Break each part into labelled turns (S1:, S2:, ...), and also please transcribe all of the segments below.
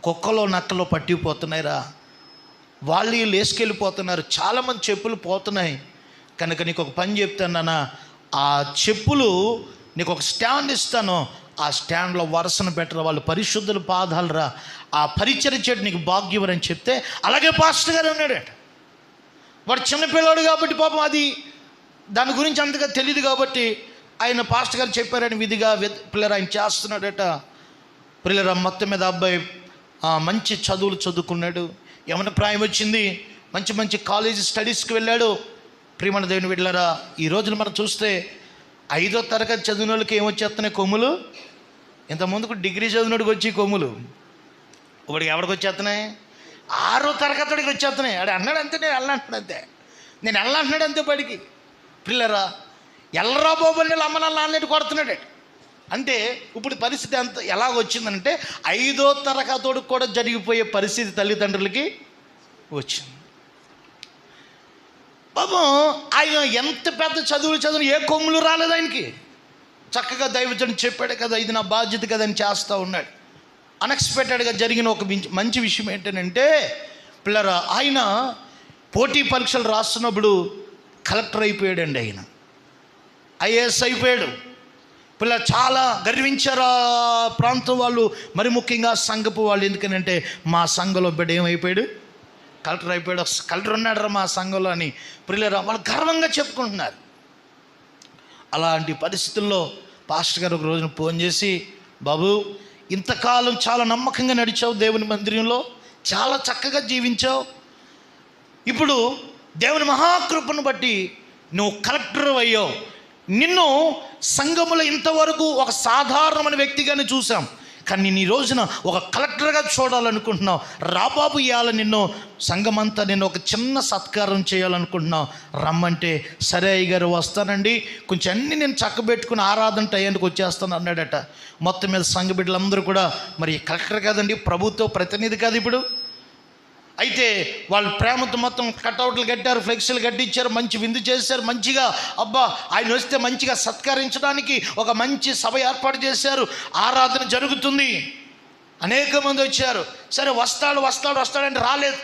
S1: కుక్కలో నక్కలో పట్టిపోతున్నాయిరా, వాళ్ళు వీళ్ళు వేసుకెళ్ళిపోతున్నారు, చాలామంది చెప్పులు పోతున్నాయి. కనుక నీకు ఒక పని చెప్తాను నాన్న, ఆ చెప్పులు నీకు ఒక స్టాండ్ ఇస్తాను, ఆ స్టాండ్లో వరుసను పెట్టరా, వాళ్ళు పరిశుద్ధుల పాదాలు రా, ఆ పరిచర్య చేయడం నీకు భాగ్యం అని చెప్తే, అలాగే పాస్టర్ గారు అన్నాడట. వాడు చిన్నపిల్లాడు కాబట్టి పాపం అది దాని గురించి అంతగా తెలియదు కాబట్టి ఆయన పాస్టర్ గారు చెప్పారని విధిగా పిల్లలు ఆయన చేస్తున్నాడట. పిల్లల మొత్తం మీద అబ్బాయి మంచి చదువులు చదువుకున్నాడు, ఏమైనా ప్రాయం వచ్చింది, మంచి మంచి కాలేజీ స్టడీస్కి వెళ్ళాడు. ప్రియమైన దేవుని వెళ్ళారా, ఈ రోజున మనం చూస్తే 5వ తరగతి చదివిన వాళ్ళకి ఏమొచ్చేస్తున్నాయి కొమ్ములు, ఇంతకుముందుకు డిగ్రీ చదివినోడికి వచ్చి కొమ్ములు, ఒకడికి ఎవరికి వచ్చేస్తున్నాయి 6వ తరగతికి వచ్చేస్తున్నాయి. ఆడు అన్నాడు అంతే, నేను వెళ్ళంటున్నాడు అంతే, నేను వెళ్ళంటున్నాడు అంతే బడికి. పిల్లరా ఎల్లరా బాబు అని అమ్మ నాన్న అన్నట్టు కొడుతున్నాడు. అంటే ఇప్పుడు పరిస్థితి ఎంత ఎలాగ వచ్చిందంటే 5వ తరగతోడికి కూడా జరిగిపోయే పరిస్థితి తల్లిదండ్రులకి వచ్చింది. బాబు ఆయన ఎంత పెద్ద చదువులు ఏ కొమ్ములు రాలేదు ఆయనకి, చక్కగా దైవజనుడు చెప్పాడు కదా, ఇది నా బాధ్యత కదా అని చేస్తూ ఉన్నాడు. అన్ఎక్స్పెక్టెడ్గా జరిగిన ఒక మంచి విషయం ఏంటంటే పిల్లరా, ఆయన పోటీ పరీక్షలు రాస్తున్నప్పుడు కలెక్టర్ అయిపోయాడండి. ఆయన ఐఏఎస్ అయిపోయాడు. పిల్ల చాలా గర్వించారు ఆ ప్రాంతం వాళ్ళు, మరి ముఖ్యంగా సంఘపు వాళ్ళు. ఎందుకనంటే మా సంఘంలో బిడ్డ ఏమైపోయాడు, కలెక్టర్ అయిపోయాడు, కలెక్టర్ ఉన్నాడు మా సంఘంలో అని పిల్లరా వాళ్ళు గర్వంగా చెప్పుకుంటున్నారు. అలాంటి పరిస్థితుల్లో పాస్టర్ గారు ఒక రోజున ఫోన్ చేసి, బాబు ఇంతకాలం చాలా నమ్మకంగా నడిచావు, దేవుని మందిరంలో చాలా చక్కగా జీవించావు, ఇప్పుడు దేవుని మహాకృపను బట్టి నువ్వు కలెక్టర్ అయ్యావు, నిన్ను సంఘములో ఇంతవరకు ఒక సాధారణమైన వ్యక్తిగానే చూసాం, కానీ నేను ఈ రోజున ఒక కలెక్టర్గా చూడాలనుకుంటున్నావు, రాబాబు ఇవ్వాలి నిన్ను, సంఘమంతా నేను ఒక చిన్న సత్కారం చేయాలనుకుంటున్నావు, రమ్మంటే సరే అయ్య గారు వస్తానండి, కొంచెం అన్నీ నేను చక్కబెట్టుకుని ఆరాధన టయానికి వచ్చేస్తాను అన్నాడట. మొత్తం మీద సంఘ బిడ్డలందరూ కూడా, మరి కలెక్టర్ కాదండి, ప్రభుత్వ ప్రతినిధి కాదు ఇప్పుడు, అయితే వాళ్ళు ప్రేమతో మొత్తం కట్అవుట్లు కట్టారు, ఫ్లెక్సీలు కట్టించారు, మంచి విందు చేశారు, మంచిగా అబ్బా ఆయన వస్తే మంచిగా సత్కరించడానికి ఒక మంచి సభ ఏర్పాటు చేశారు, ఆరాధన జరుగుతుంది, అనేక మంది వచ్చారు. సరే వస్తాడంటే రాలేదు.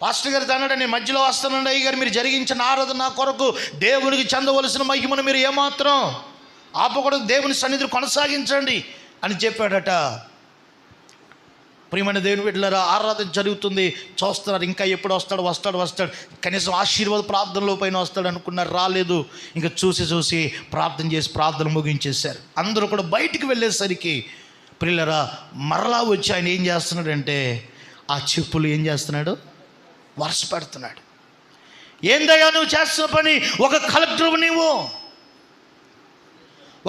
S1: పాస్టర్ గారు అన్నాడు, నేను మధ్యలో వస్తానండి అయ్య గారు, మీరు జరిగించిన ఆరాధన నా కొరకు దేవునికి చెందవలసిన మహిమను మీరు ఏమాత్రం ఆపకూడదు, దేవుని సన్నిధిని కొనసాగించండి అని చెప్పాడట. ప్రియమైన దేవుని బిడ్డలారా, ఆరాధన జరుగుతుంది, చూస్తున్నారు, ఇంకా ఎప్పుడు వస్తాడు, కనీసం ఆశీర్వాద ప్రార్థనలో పైన వస్తాడు అనుకున్నారు, రాలేదు. ఇంకా చూసి ప్రార్థన చేసి ప్రార్థన ముగించేశారు. అందరూ కూడా బయటికి వెళ్ళేసరికి ప్రియులారా మరలా వచ్చి ఆయన ఏం చేస్తున్నాడంటే ఆ చెప్పులు ఏం చేస్తున్నాడు, వరుస పెడుతున్నాడు. ఏందయ్యా నువ్వు చేస్తున్న పని, ఒక కలెక్టర్ నీవు,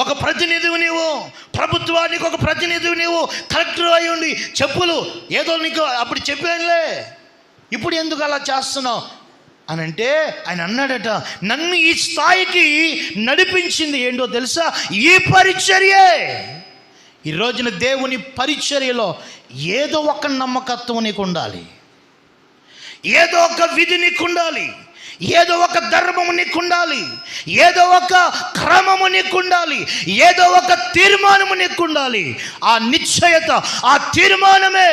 S1: ఒక ప్రతినిధివి నీవు, ప్రభుత్వానికి ఒక ప్రతినిధివి నీవు, కలెక్టర్ అయి ఉండి చెప్పులు ఏదో నీకు అప్పుడు చెప్పానులే, ఇప్పుడు ఎందుకు అలా చేస్తున్నావు అని అంటే ఆయన అన్నాడట, నన్ను ఈ స్థాయికి నడిపించింది ఏంటో తెలుసా, ఈ పరిచర్యే. ఈ రోజున దేవుని పరిచర్యలో ఏదో ఒక నమ్మకత్వం నీకు ఉండాలి, ఏదో ఒక విధి నీకు ఉండాలి, ఏదో ఒక ధర్మము నీకు ఉండాలి, ఏదో ఒక క్రమము నీకు ఉండాలి, ఏదో ఒక తీర్మానము నీకు ఉండాలి. ఆ నిశ్చయత, ఆ తీర్మానమే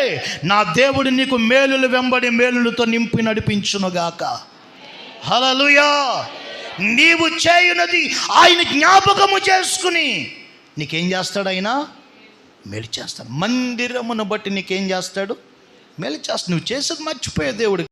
S1: నా దేవుడు నీకు మేలులు వెంబడి మేలులతో నింపి నడిపించునుగాక. హల్లెలూయా. నీవు చేయునది ఆయన జ్ఞాపకము చేసుకుని నీకేం చేస్తాడు, ఆయన మేలు చేస్తాడు. మందిరమును బట్టి నీకేం చేస్తాడు, మేలు చేస్తాడు. నువ్వు చేసేది మర్చిపోయే దేవుడు